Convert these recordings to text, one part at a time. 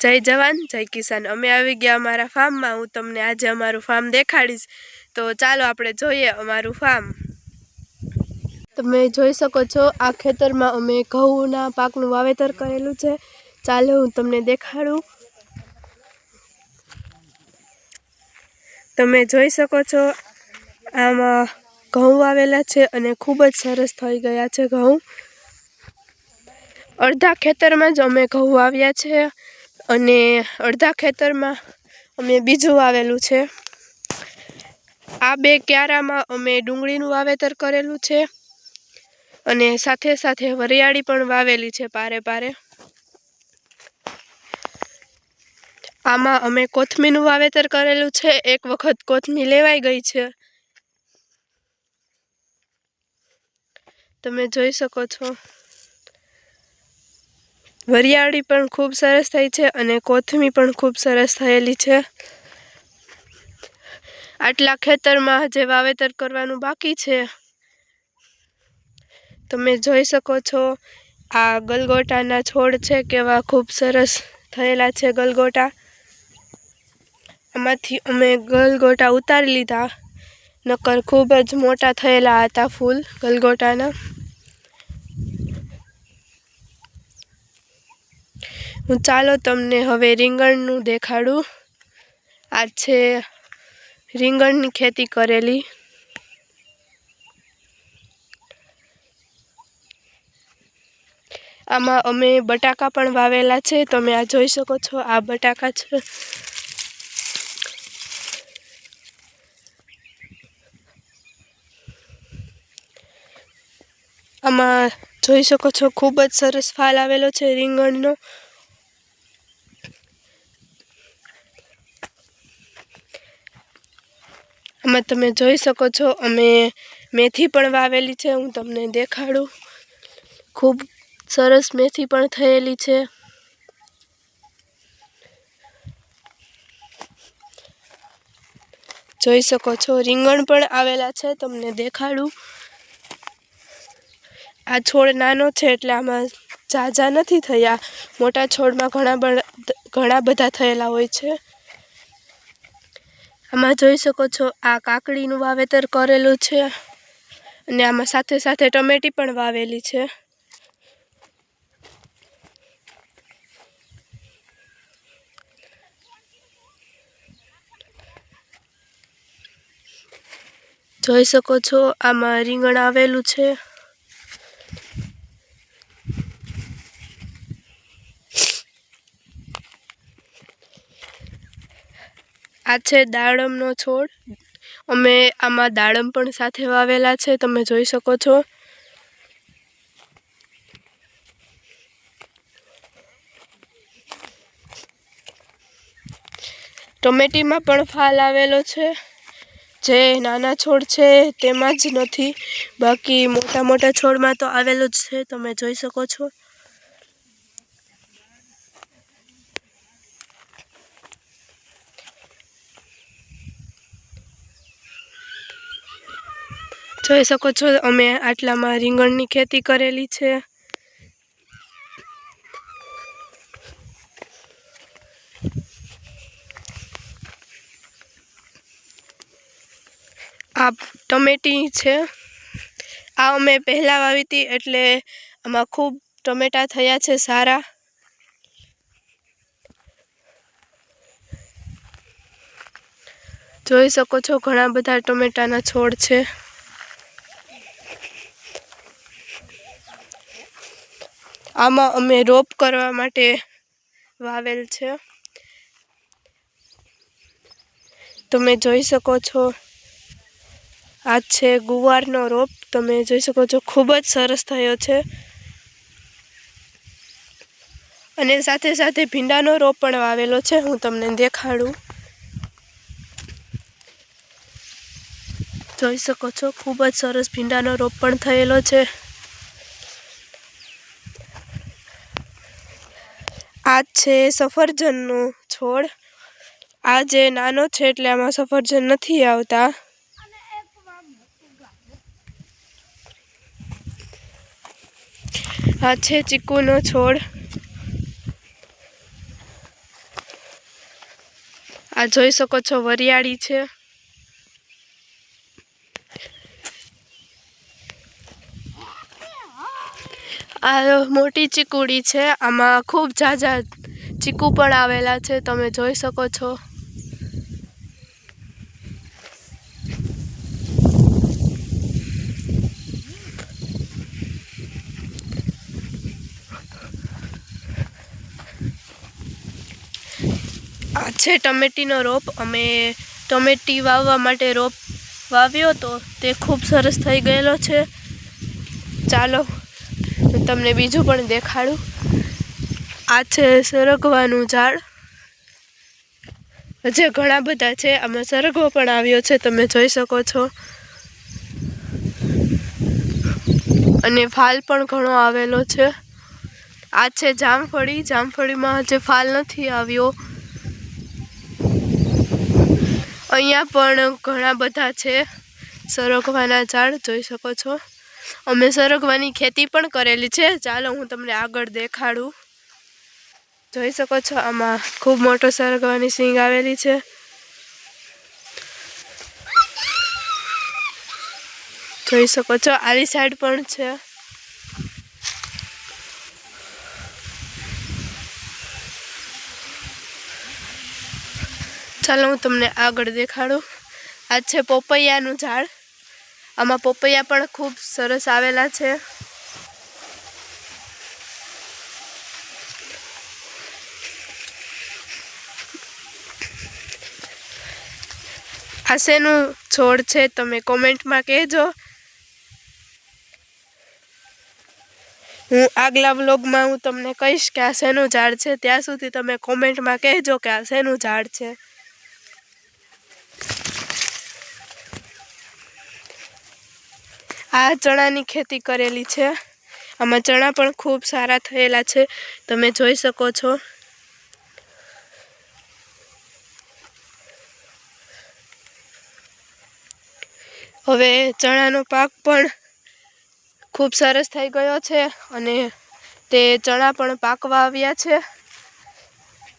जय जवान जय किसान। अमे आवी गया अमारा फार्म में। हूँ तमने आज अमारू फार्म देखाड़ीश। तो चालो आपणे जोईए अमारू फार्म। तमे जोई सको छो आ खेतर में अमे घऊना पाकनुं वावेतर करेलुं छे। चालो हूँ तमने देखाड़ूं। तमे जोई सको छो आमा घऊं वावेला छे अने खूब ज सरस थई गया छे घऊं। अर्धा खेतर में ज अमे घऊं वाव्या छे अने अर्धा खेतर में अमे बीजुं वावेलुं छे। आ बे क्यारा में अमे डूंगळीनुं वावेतर करेलुं छे अने साथे साथे वरियाળી पण वावेली छे पारे पारे। आमा अमे कोथमीरनुं वावेतर करेलुं छे। एक वखत कोथमीर लेवाई गई छे। तमे जोई सको छो वरियाળી पण खूब सरस थई छे अने कोथमीर पण खूब सरस थयेली छे। आटला खेतर में हजे वावेतर करवानुं बाकी छे। तमे जोई सको छो आ गलगोटाना छोड़ छे केवा खूब सरस थयेला छे गलगोटा। आमांथी अमे गलगोटा उतारी लीधा नकर खूब ज मोटा थयेला हता फूल गलगोटाना। हूँ चालो तमने हवे રીંગણનું देखाड़ूं। आ छे રીંગણની खेती करेली। आमा अमे बटाका पण वावेला छे। तमे आ जोई सको छो आ बटाका छे। आमा जोई सको छो खूब ज सरस फाल आवेलो छे રીંગણનો। आमा तमे जोई सको छो अमे मेथी पण वावेली छे। हूँ तमने देखाड़ूं। खूब सरस मेथी पण थयेली छे। जोई सको छो રીંગણ पण आवेला छे। तमने देखाड़ूं। आ छोड़ नानो छे एटले आमां जाजा नथी थया। मोटा छोड़ में घणा बधा थयेला होय छे। आमां जोई सको छो आ काकड़ीनुं वावेतर करेलुं छे अने आमां साथे साथे टमेटी पण वावेली छे। जोई सको छो आमां રીંગણ आवेलुं छे। आ छे दाड़मनो छोड़। अमे आमां दाड़म पण साथे वावेला छे। तमे जोई सको छो। टमेटी में पण फाल आवेलो छे। जे नाना छोड़ छे तेमां ज नथी, बाकी मोटा मोटा छोड़ में तो आवेलो ज छे। तमे जोई सको छो। જોઈ શકો છો અમે આટલામાં રીંગણની ખેતી કરેલી છે। આ ટમેટી છે। આ અમે પહેલા વાવી હતી એટલે આમાં ખૂબ ટમેટા થયા છે સારા। જોઈ શકો છો ઘણા બધા ટમેટાના છોડ છે। આમાં અમે રોપ કરવા માટે વાવેલ છે। તમે જોઈ શકો છો આ છે ગુવારનો રોપ। તમે જોઈ શકો છો ખૂબ જ સરસ થયો છે। અને સાથે સાથે ભીંડાનો રોપ પણ વાવેલો છે। હું તમને દેખાડું। જોઈ શકો છો ખૂબ જ સરસ ભીંડાનો રોપ પણ થયેલો છે। આ છે સફરજનનો છોડ। આ જે નાનો છે એટલે આમાં સફરજન નથી આવતા। આ છે ચીકુનો છોડ। આ જોઈ શકો છો વરિયાળી છે। આ મોટી ચીકુડી છે, આમાં ખૂબ ઝાઝા ચીકુ પણ આવેલા છે, તમે જોઈ શકો છો। આ છે ટમેટીનો રોપ। અમે ટમેટી વાવવા માટે રોપ વાવ્યો તો તે ખૂબ સરસ થઈ ગયેલો છે। ચાલો હું તમને બીજું પણ દેખાડું। આ છે સરગવાનું ઝાડ, હજે ઘણા બધા છે, આમાં સરગવો પણ આવ્યો છે, તમે જોઈ શકો છો। અને ફાલ પણ ઘણો આવેલો છે। આ છે જામફળી, જામફળીમાં હજે ફાલ નથી આવ્યો। અહીંયા પણ ઘણા બધા છે સરગવાના ઝાડ, જોઈ શકો છો। અમે સરગવાની ખેતી પણ કરેલી છે, ચાલો હું તમને આગળ દેખાડું। જોઈ શકો છો આમાં ખૂબ મોટો સરગવાની સિંગ આવેલી છે। જોઈ શકો છો આલી સાઈડ પણ છે। ચાલો હું તમને આગળ દેખાડું। આ છે પોપૈયાનું ઝાડ, આમાં પોપૈયા પણ ખૂબ સરસ આવેલા છે। આ શેનું છોડ છે તમે કોમેન્ટમાં કહેજો। હું આગલા વ્લોગમાં હું તમને કહીશ કે આ શેનું ઝાડ છે, ત્યાં સુધી તમે કોમેન્ટમાં કહેજો કે આ શેનું ઝાડ છે। આ ચણાની ખેતી કરેલી છે, આમાં ચણા પણ ખૂબ સારા થયેલા છે, તમે જોઈ શકો છો। હવે ચણાનો પાક પણ ખૂબ સરસ થઈ ગયો છે અને તે ચણા પણ પાકવા આવ્યા છે।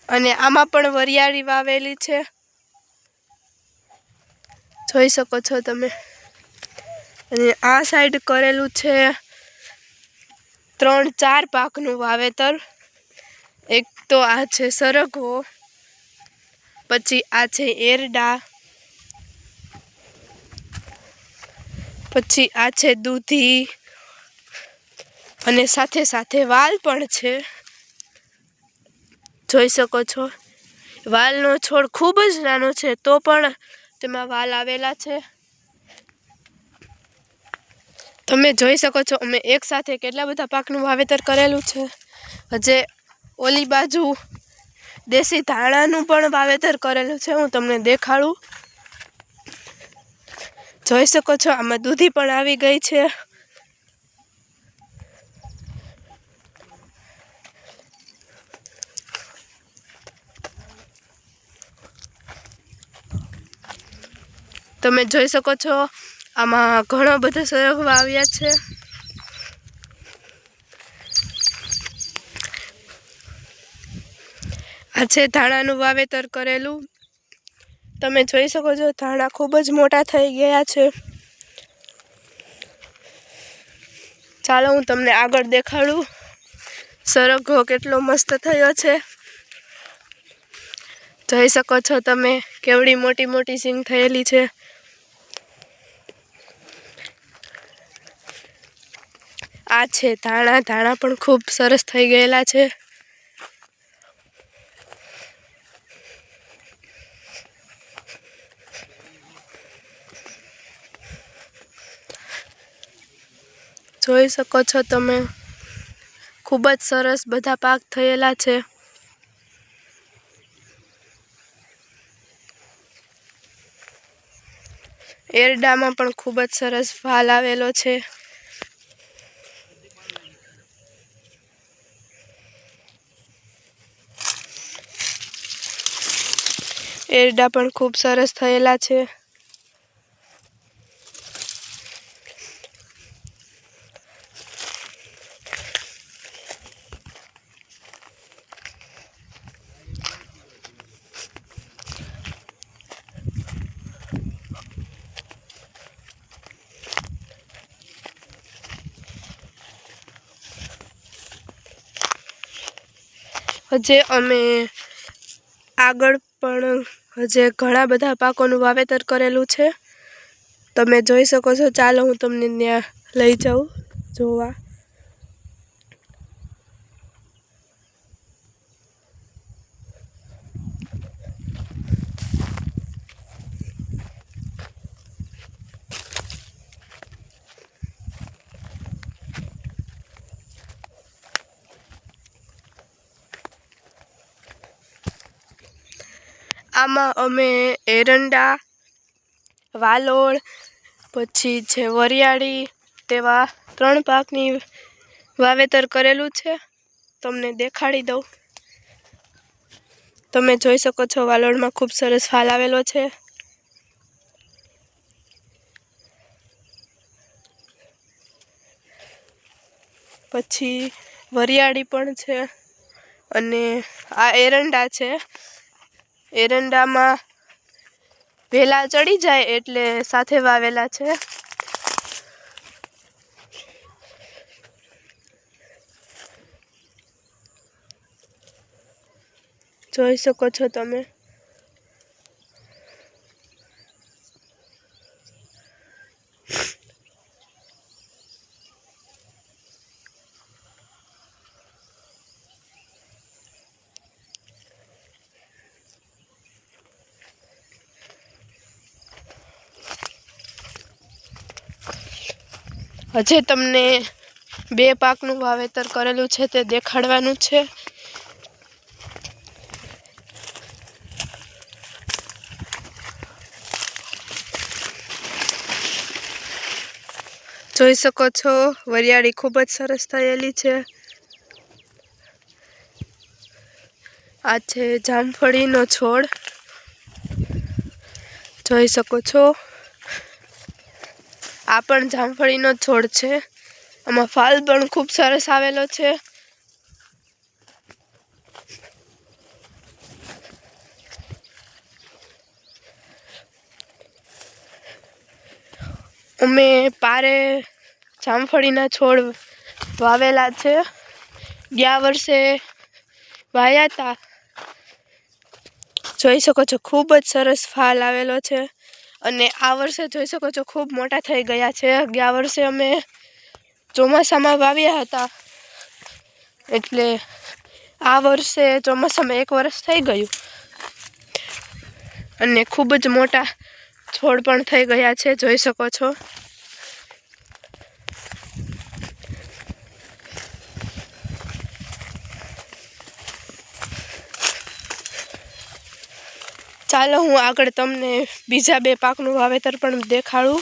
અને આમાં પણ વરિયાળી વાવેલી છે, જોઈ શકો છો તમે। અને આ સાઈડ કરેલું છે 3-4 પાકનું વાવેતર। એક તો આ છે સરગવો, પછી આ છે એરડા, પછી આ છે દૂધી, અને સાથે સાથે વાલ પણ છે, જોઈ શકો છો। વાલનો છોડ ખૂબ જ નાનો છે, તો પણ તેમાં વાલ આવેલા છે, તમે જોઈ શકો છો। અમે એક સાથે કેટલા બધા પાકનું વાવેતર કરેલું છે। હજે ઓલી બાજુ દેશી ધાણાનું પણ વાવેતર કરેલું છે, હું તમને દેખાડું। જોઈ શકો છો આમાં દૂધી પણ આવી ગઈ છે। તમે જોઈ શકો છો આમાં ઘણો બધો સરગવા આવ્યા છે। આ છે ધાણાનું વાવેતર કરેલું, તમે જોઈ શકો છો ધાણા ખૂબ જ મોટા થઈ ગયા છે। ચાલો હું તમને આગળ દેખાડું સરગવો કેટલો મસ્ત થયો છે, જોઈ શકો છો તમે કેવડી મોટી મોટી સિંગ થયેલી છે। આ છે ધાણા, ધાણા પણ ખૂબ સરસ થઈ ગયેલા છે। જોઈ શકો છો તમે ખૂબ જ સરસ બધા પાક થયેલા છે। એરડામાં પણ ખૂબ જ સરસ ફાલ આવેલો છે। એરડા પણ ખૂબ સરસ થયેલા છે। હજે અમે આગળ પણ હજે ઘણા બધા પાકોનું વાવેતર કરેલું છે. તમે જોઈ શકો છો. ચાલો હું તમને ત્યાં લઈ જાઉં જોવા. આમાં અમે એરંડા, વાલોળ, પછી છે વરિયાળી, તેવા 3 પાકની વાવેતર કરેલું છે. તમને દેખાડી દઉં. તમે જોઈ શકો છો વાલોળમાં ખૂબ સરસ ફાલ આવેલો છે. પછી વરિયાળી પણ છે અને આ એરંડા છે. એરંડામાં વેલા ચડી જાય એટલે સાથે વાવેલા છે. જોઈ શકો છો તમે. હજે તમને 2 પાકનું વાવેતર કરેલું છે તે દેખાડવાનું છે. જોઈ શકો છો વરિયાળી ખૂબ જ સરસ થયેલી છે. આ છે જામફળીનો છોડ. જોઈ શકો છો. આ પણ જામફળીનો છોડ છે. આમાં ફાલ પણ ખૂબ સરસ આવેલો છે. અમે પારે જામફળીના છોડ વાવેલા છે. ગયા વર્ષે વાયા હતા. જોઈ શકો છો ખૂબ જ સરસ ફાલ આવેલો છે અને આ વર્ષે જોઈ શકો છો ખૂબ મોટા થઈ ગયા છે. ગયા વર્ષે અમે ચોમાસામાં વાવ્યા હતા એટલે આ વર્ષે ચોમાસામાં 1 વર્ષ થઈ ગયું અને ખૂબ જ મોટા છોડ પણ થઈ ગયા છે. જોઈ શકો છો. ચાલો હું આગળ તમને બીજા 2 પાકનું વાવેતર પણ દેખાડું.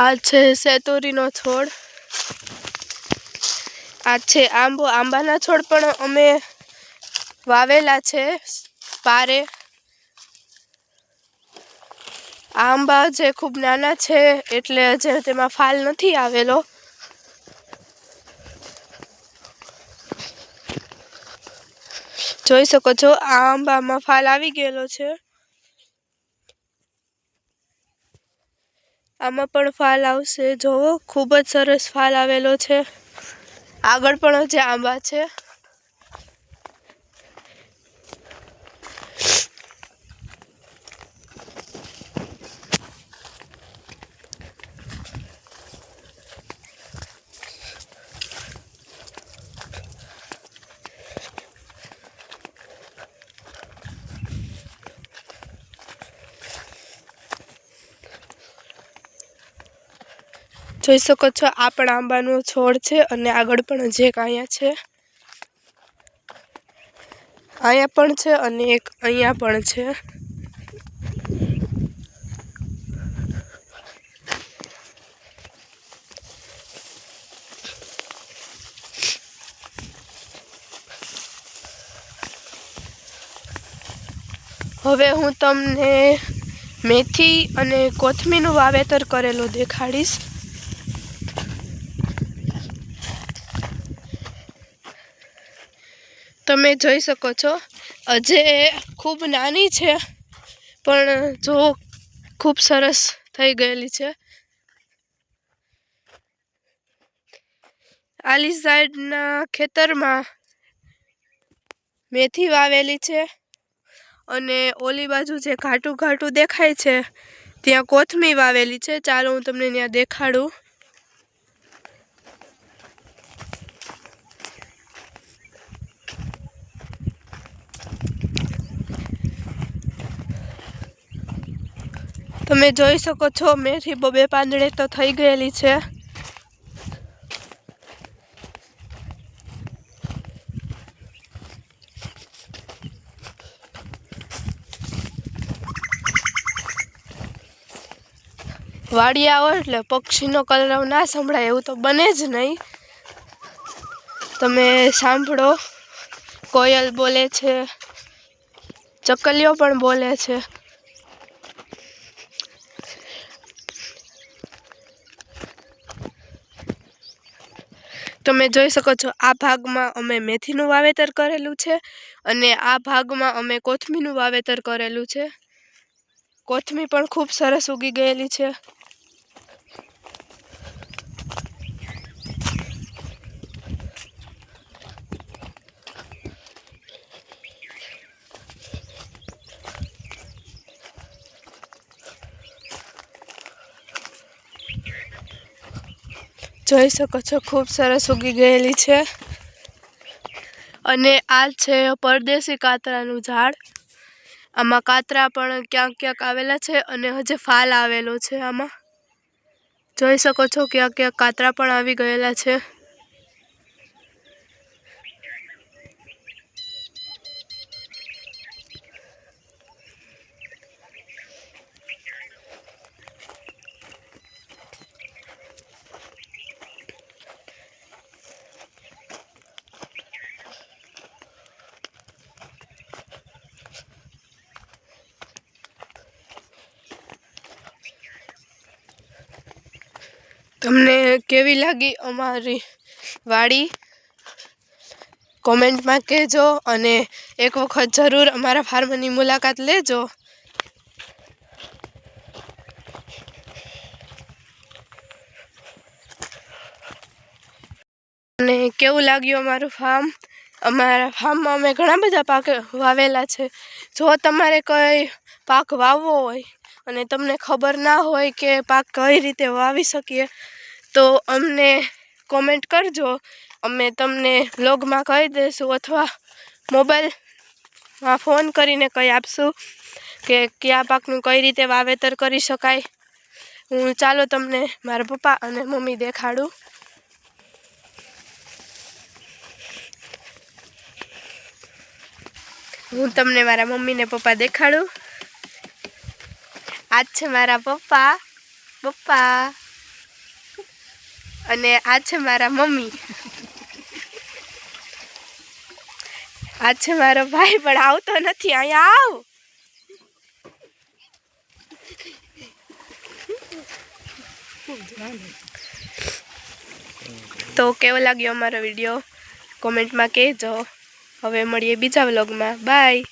આ છે સેતુરીનો છોડ. આ છે આંબો. આંબાના છોડ પણ અમે વાવેલા છે પારે. આંબા જે ખૂબ નાના છે એટલે હજે તેમાં ફાલ નથી આવેલો. જોઈ શકો છો આ આંબામાં ફાલ આવી ગયેલો છે. આમાં પણ ફાલ આવશે. જોવો ખૂબ જ સરસ ફાલ આવેલો છે. આગળ પણ હજે આંબા છે. જોઈ શકો છો આ પણ આંબાનો છોડ છે અને આગળ પણ હજી એક અહીંયા છે. અહીંયા પણ છે અને એક અહીંયા પણ છે. હવે હું તમને મેથી અને કોથમીરનું વાવેતર કરેલું દેખાડીશ. તમે જોઈ શકો છો હજે ખૂબ નાની છે પણ જો ખૂબ સરસ થઈ ગયેલી છે. આલી સાઈડના ખેતરમાં મેથી વાવેલી છે અને ઓલી બાજુ જે ઘાટું ઘાટું દેખાય છે ત્યાં કોથમીર વાવેલી છે. ચાલો હું તમને ત્યાં દેખાડું. તમે જોઈ શકો છો મેથી બબે પાંદડે તો થઈ ગયેલી છે. વાડી આવો એટલે પક્ષીનો કલરવ ના સંભળાય એવું તો બને જ નહીં. તમે સાંભળો, કોયલ બોલે છે, ચકલીઓ પણ બોલે છે. તમે જોઈ શકો છો આ ભાગમાં અમે મેથીનું વાવેતર કરેલું છે અને આ ભાગમાં અમે કોથમીરનું વાવેતર કરેલું છે. કોથમીર પણ ખૂબ સરસ ઉગી ગયેલી છે. જોઈ શકો છો ખૂબ સરસ ઉગી ગયેલી છે. અને આ છે પરદેશી કાતરાનું ઝાડ. આમાં કાતરા પણ ક્યાંક ક્યાંક આવેલા છે અને હજી ફાલ આવેલો છે. આમાં જોઈ શકો છો ક્યાંક ક્યાંક કાતરા પણ આવી ગયેલા છે. તમને કેવી લાગી અમારી વાડી કોમેન્ટમાં કહેજો અને એક વખત જરૂર અમારા ફાર્મની મુલાકાત લેજો. અને કેવું લાગ્યું અમારું ફાર્મ? અમારા ફાર્મમાં અમે ઘણા બધા પાક વાવેલા છે. જો તમારે કંઈ પાક વાવવો હોય અને તમને ખબર ના હોય કે પાક કઈ રીતે વાવી શકીએ તો અમને કોમેન્ટ કરજો. અમે તમને વ્લોગમાં કહી દઈશું અથવા મોબાઈલમાં ફોન કરીને કહી આપશું કે કયા પાકનું કઈ રીતે વાવેતર કરી શકાય. હું ચાલો તમને મારા પપ્પા અને મમ્મી દેખાડું. હું તમને મારા મમ્મી ને પપ્પા દેખાડું. આજ છે મારા પપ્પા અને આ છે મારા મમ્મી. આ છે મારો ભાઈ પણ આવતો નથી. અહીંયા આવ. તો કેવો લાગ્યો અમારો વિડીયો કોમેન્ટમાં કહેજો. હવે મળીએ બીજા વ્લોગમાં. બાય.